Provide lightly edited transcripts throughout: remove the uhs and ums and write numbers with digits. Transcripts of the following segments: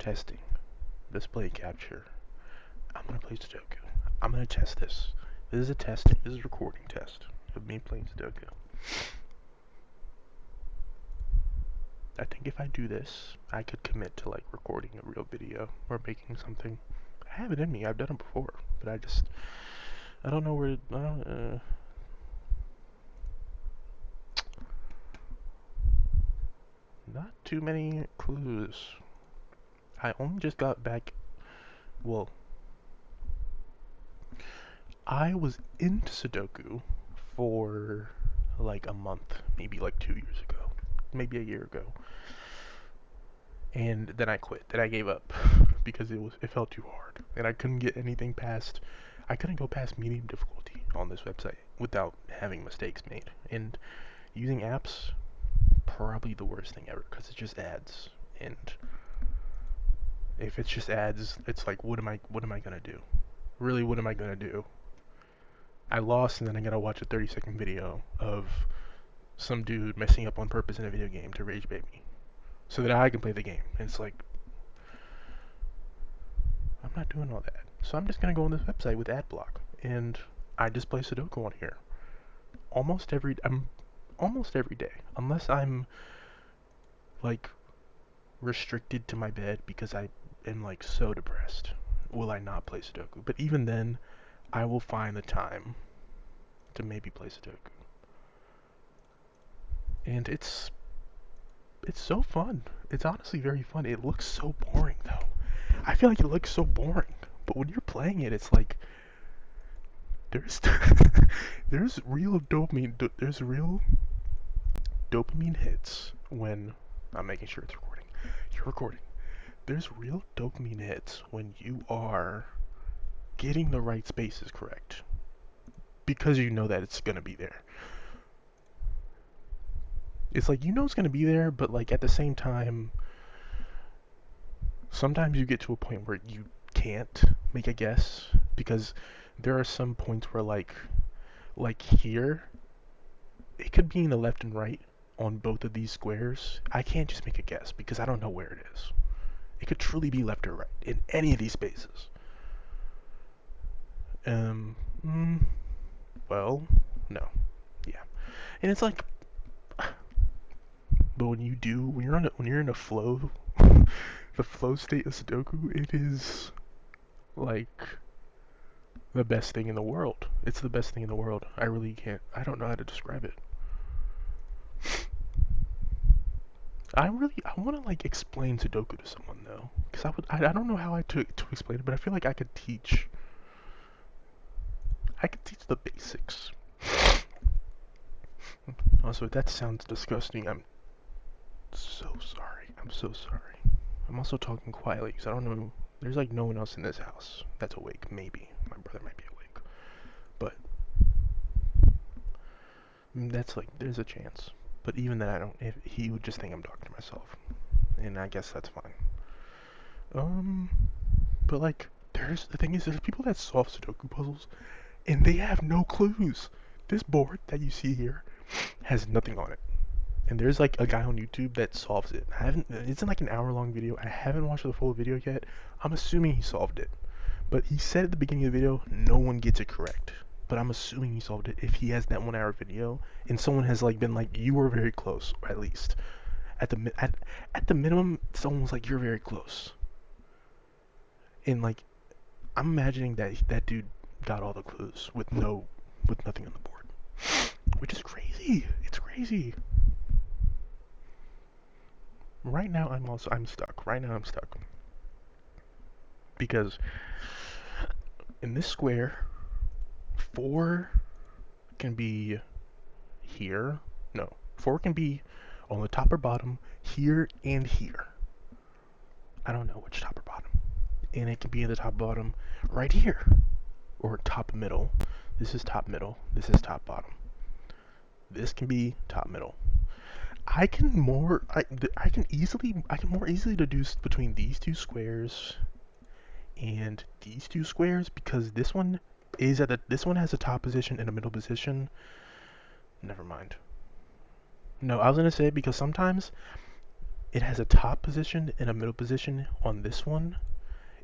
Testing. Display capture. I'm gonna play Sudoku. I'm gonna test this. This is a test. This is a recording test of me playing Sudoku. I think if I do this, I could commit to like recording a real video or making something. I have it in me. I've done it before, but I don't know where. Not too many clues. I only just got back. Well, I was into Sudoku for like a month, maybe like 2 years ago, maybe a year ago, and then I quit. Then I gave up because it felt too hard, and I couldn't get anything past. I couldn't go past medium difficulty on this website without having mistakes made. And using apps, probably the worst thing ever because it's just ads. And if it's just ads, it's like, what am I gonna do? Really, what am I gonna do? I lost, and then I gotta watch a 30-second video of some dude messing up on purpose in a video game to rage bait me, so that I can play the game. And it's like, I'm not doing all that. So I'm just gonna go on this website with ad block, and I just play Sudoku on here. Almost every day, unless I'm like restricted to my bed because I am like so depressed, will I not play Sudoku. But even then, I will find the time to maybe play Sudoku. And it's so fun. It's honestly very fun. It looks so boring though. I feel like it looks so boring, but when you're playing it, it's like there's there's real dopamine hits when I'm making sure it's recording. You're recording. There's real dopamine hits when you are getting the right spaces correct because you know that it's gonna be there. It's like you know it's gonna be there, but like at the same time, sometimes you get to a point where you can't make a guess because there are some points where like here, it could be in the left and right on both of these squares. I can't just make a guess because I don't know where it is. It could truly be left or right in any of these spaces. Um, mm, well, no, yeah, and it's like, but when you're in a flow, the flow state of Sudoku, it is like the best thing in the world. It's the best thing in the world. I don't know how to describe it. I want to like explain Sudoku to someone though, because I don't know how to explain it, but I feel like I could teach the basics. Also, if that sounds disgusting, I'm so sorry. I'm so sorry. I'm also talking quietly because I don't know. There's like no one else in this house that's awake. Maybe my brother might be awake, but that's like there's a chance. But even then, I don't. If he would just think I'm talking to myself, and I guess that's fine. Um, but like, the thing is, there's people that solve Sudoku puzzles, and they have no clues. This board that you see here has nothing on it. And there's like a guy on YouTube that solves it. It's in like an hour-long video. I haven't watched the full video yet. I'm assuming he solved it. But he said at the beginning of the video, no one gets it correct. But I'm assuming he solved it if he has that 1 hour video and someone has like been like, you were very close, or at least. At the minimum, someone was like, you're very close. And like, I'm imagining that that dude got all the clues with nothing on the board. Which is crazy. It's crazy. Right now I'm stuck. Right now I'm stuck. Because in this square, 4 can be here. No, 4 can be on the top or bottom, here and here. I don't know which top or bottom. And it can be in the top bottom right here. Or top middle. This is top middle. This is top bottom. This can be top middle. I can more easily deduce between these two squares and these two squares because this one has a top position and a middle position. Never mind. No, I was gonna say because sometimes it has a top position and a middle position on this one,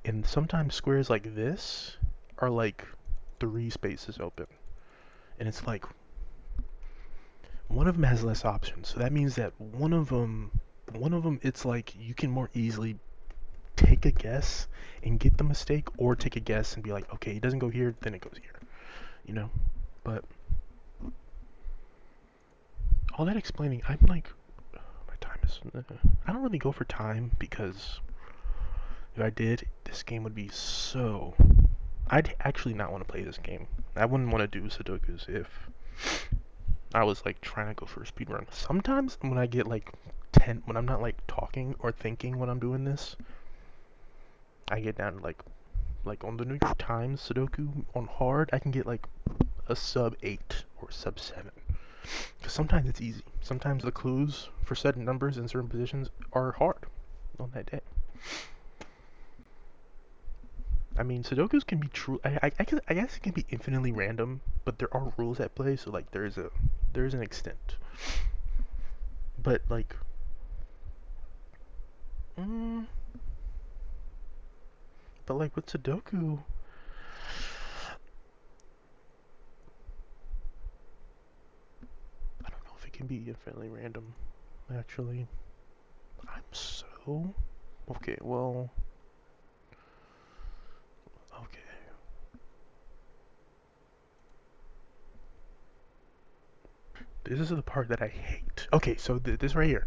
and sometimes squares like this are like 3 spaces open, and it's like one of them has less options. So that means that one of them, it's like you can more easily take a guess and get the mistake, or take a guess and be like, okay, it doesn't go here, then it goes here, you know. But all that explaining, I'm like, my time is. I don't really go for time because if I did, this game would be so. I'd actually not want to play this game. I wouldn't want to do Sudokus if I was like trying to go for a speed run. Sometimes when I get like 10, when I'm not like talking or thinking when I'm doing this, I get down to like on the New York Times Sudoku on hard, I can get like a sub 8 or sub 7. Because sometimes it's easy. Sometimes the clues for certain numbers in certain positions are hard on that day. I mean, Sudokus can be true. I guess it can be infinitely random, but there are rules at play, so like there's an extent. But like, mm, but like with Sudoku, I don't know if it can be infinitely random. Actually, I'm so okay. Well, okay. This is the part that I hate. Okay, so this right here,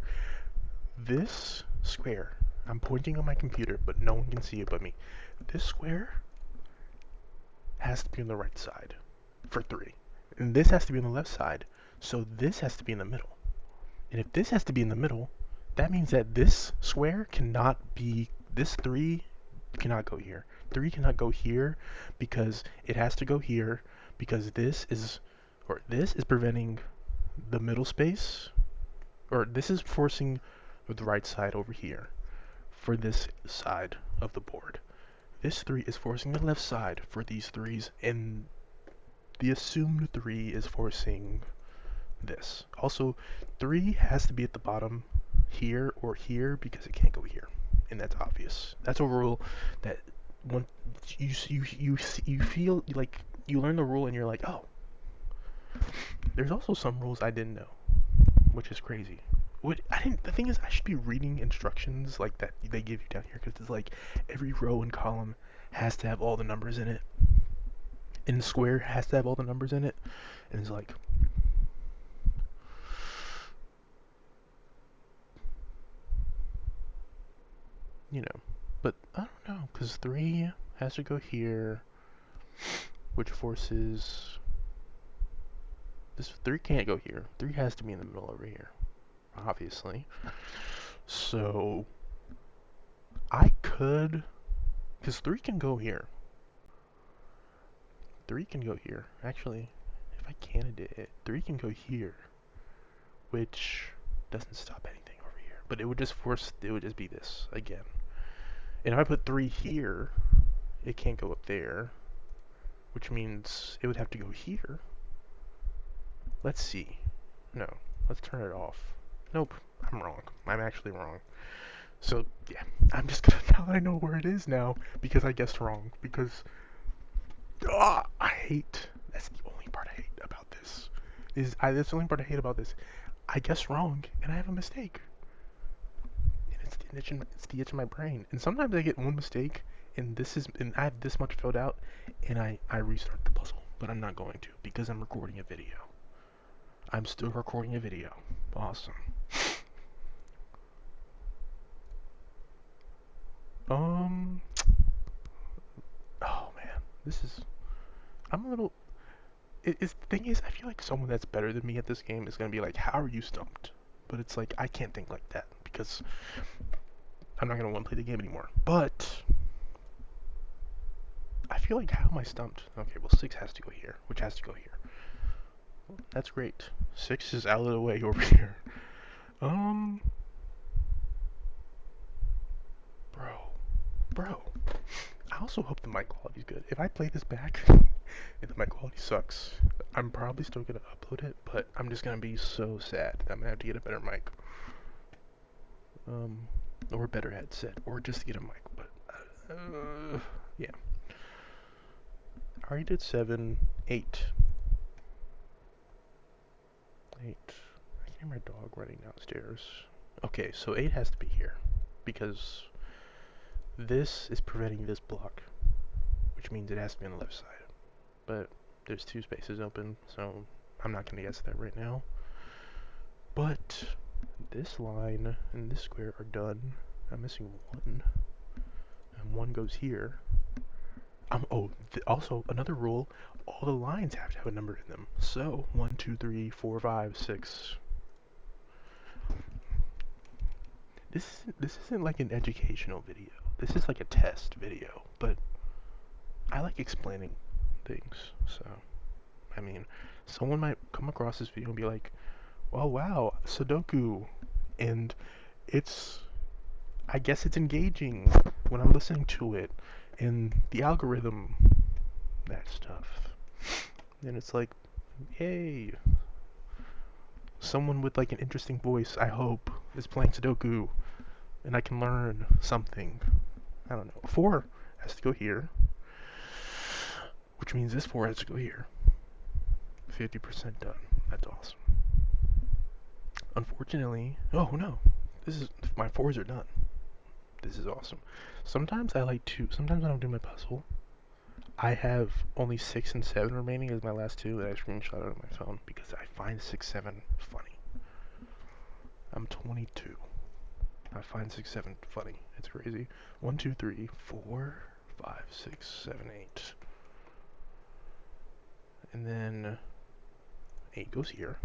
this square. I'm pointing on my computer, but no one can see it but me. This square has to be on the right side for 3. And this has to be on the left side. So this has to be in the middle. And if this has to be in the middle, that means that this square cannot be, this 3 cannot go here. 3 cannot go here because it has to go here because this is preventing the middle space, or this is forcing the right side over here for this side of the board. This 3 is forcing the left side for these 3s, and the assumed 3 is forcing this. Also, 3 has to be at the bottom here or here because it can't go here, and that's obvious. That's a rule that when you feel like you learn the rule and you're like, oh, there's also some rules I didn't know, which is crazy. What I didn't. The thing is, I should be reading instructions like that they give you down here because it's like every row and column has to have all the numbers in it, and square has to have all the numbers in it, and it's like, you know. But I don't know, because 3 has to go here, which forces this 3 can't go here. 3 has to be in the middle over here, obviously. So I could, because 3 can go here. 3 can go here. Actually, if I candidate it, 3 can go here, which doesn't stop anything over here. But it would just force, it would just be this again. And if I put 3 here, it can't go up there, which means it would have to go here. Let's see. No, let's turn it off. Nope, I'm wrong. I'm actually wrong. So, yeah, I'm just gonna, now that I know where it is now, because I guessed wrong, because, I hate, that's the only part I hate about this, that's the only part I hate about this. I guess wrong, and I have a mistake. And it's the itch in my brain. And sometimes I get one mistake, and I have this much filled out, and I restart the puzzle. But I'm not going to, because I'm recording a video. I'm still recording a video. Awesome. Um, oh man, this is, I'm a little, it's, the thing is, I feel like someone that's better than me at this game is gonna be like, how are you stumped? But it's like, I can't think like that, because I'm not gonna want to play the game anymore. But, I feel like, how am I stumped? Okay, well 6 has to go here, which has to go here. That's great. 6 is out of the way over here. Um, bro, bro. I also hope the mic quality's good. If I play this back and the mic quality sucks, I'm probably still gonna upload it, but I'm just gonna be so sad that I'm gonna have to get a better mic. Um, or a better headset, or just to get a mic. But yeah, I already did 7, 8, 8. I can hear my dog running downstairs. Okay, so 8 has to be here because this is preventing this block, which means it has to be on the left side. But there's 2 spaces open, so I'm not gonna guess that right now. But this line and this square are done. I'm missing 1, and 1 goes here. Also another rule: all the lines have to have a number in them. So 1, 2, 3, 4, 5, 6. This isn't like an educational video. This is like a test video. But I like explaining things. So I mean, someone might come across this video and be like, "Oh wow, Sudoku," and it's I guess it's engaging when I'm listening to it, and the algorithm, that stuff. And it's like, yay, someone with like an interesting voice, I hope, is playing Sudoku, and I can learn something. I don't know. 4 has to go here, which means this 4 has to go here. 50% done. That's awesome. Unfortunately, oh no, this is my 4s are done. This is awesome. Sometimes I like to. Sometimes when I'm doing my puzzle, I have only 6 and 7 remaining as my last 2 that I screenshot on my phone because I find 6, 7 funny. I'm 22. I find 6, 7 funny. It's crazy. 1, 2, 3, 4, 5, 6, 7, 8. And then 8 goes here.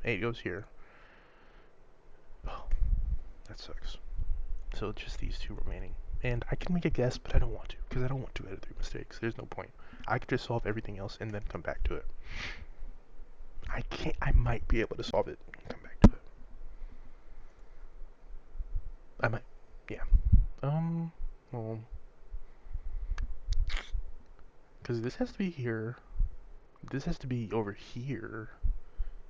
8 goes here. Oh, that sucks. So it's just these 2 remaining. And I can make a guess, but I don't want to, because I don't want 2 out of 3 mistakes. There's no point. I could just solve everything else and then come back to it. I can't. I might be able to solve it and come back to it. I might. Yeah. Well, because this has to be here. This has to be over here.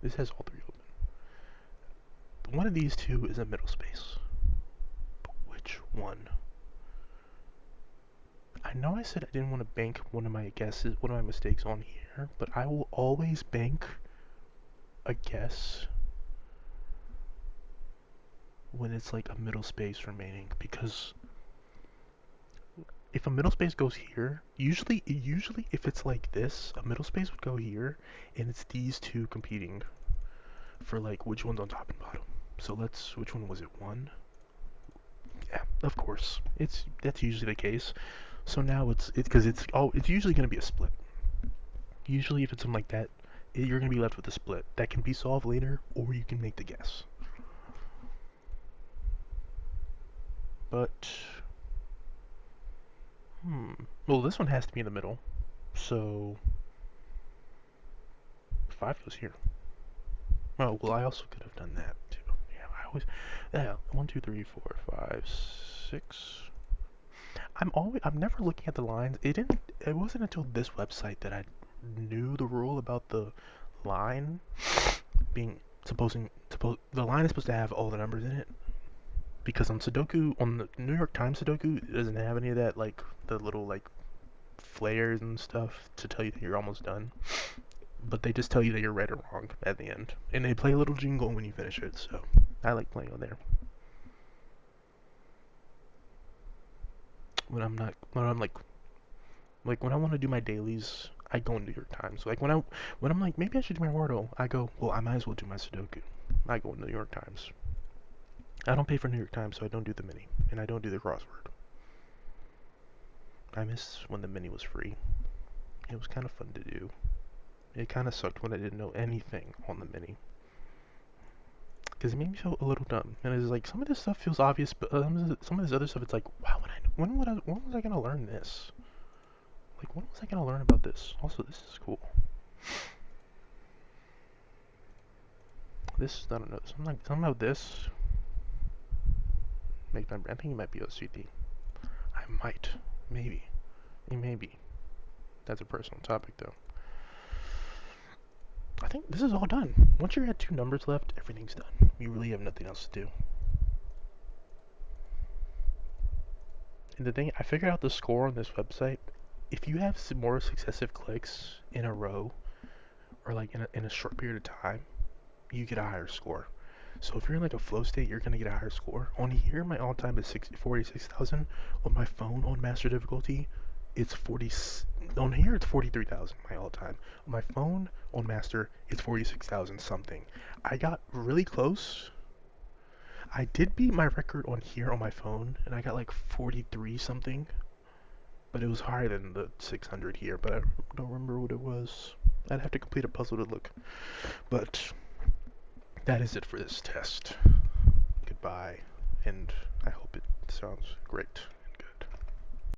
This has all 3 open. One of these 2 is a middle space. But which one? I know I said I didn't want to bank one of my guesses, one of my mistakes on here, but I will always bank a guess when it's like a middle space remaining, because if a middle space goes here, usually if it's like this, a middle space would go here, and it's these 2 competing for like which one's on top and bottom. So which one was it? 1? Yeah, of course. That's usually the case. So now it's usually going to be a split. Usually if it's something like that, you're going to be left with a split. That can be solved later, or you can make the guess. But, well, this one has to be in the middle. So, 5 goes here. Oh, well, I also could have done that, too. Yeah, yeah, 1, 2, 3, 4, 5, 6. I'm never looking at the lines. It wasn't until this website that I knew the rule about the line being the line is supposed to have all the numbers in it, because on Sudoku, on the New York Times Sudoku, it doesn't have any of that, like the little like flares and stuff to tell you that you're almost done, but they just tell you that you're right or wrong at the end, and they play a little jingle when you finish it. So I like playing on there when I'm like when I want to do my dailies. I go in New York Times. Like when I'm like, maybe I should do my Wordle, I go, well, I might as well do my Sudoku. I go in New York Times. I don't pay for New York Times, so I don't do the mini, and I don't do the crossword. I miss when the mini was free. It was kind of fun to do. It kind of sucked when I didn't know anything on the mini, because it made me feel a little dumb. And it's like some of this stuff feels obvious, but some of this other stuff, it's like, wow, when was I gonna learn this? Like, when was I gonna learn about this? Also, this is cool. This, I don't know, something about this. I think it might be OCD. I might, maybe, maybe. That's a personal topic, though. I think this is all done. Once you're at 2 numbers left, everything's done. You really have nothing else to do. And the thing, I figured out the score on this website. If you have some more successive clicks in a row, or like in a short period of time, you get a higher score. So if you're in like a flow state, you're gonna get a higher score. On here, my all-time is 46,000. On my phone, on master difficulty, it's 40. On here, it's 43,000. My all-time. On my phone, on master, it's 46,000 something. I got really close. I did beat my record on here on my phone, and I got like 43 something. But it was higher than the 600 here. But I don't remember what it was. I'd have to complete a puzzle to look. But that is it for this test. Goodbye, and I hope it sounds great.